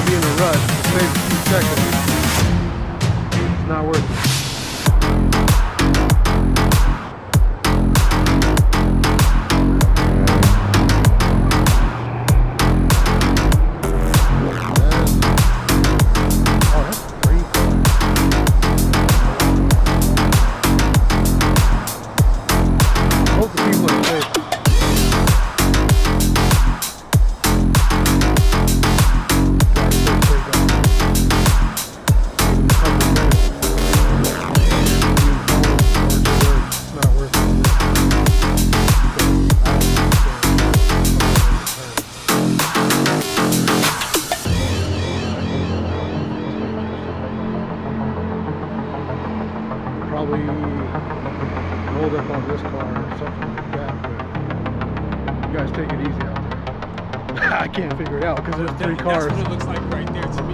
to be in a rush to save a few seconds. It's not worth it. Probably rolled up on this car or something like that, but you guys take it easy out there. I can't figure it out because there's three cars. That's what it looks like right there to me.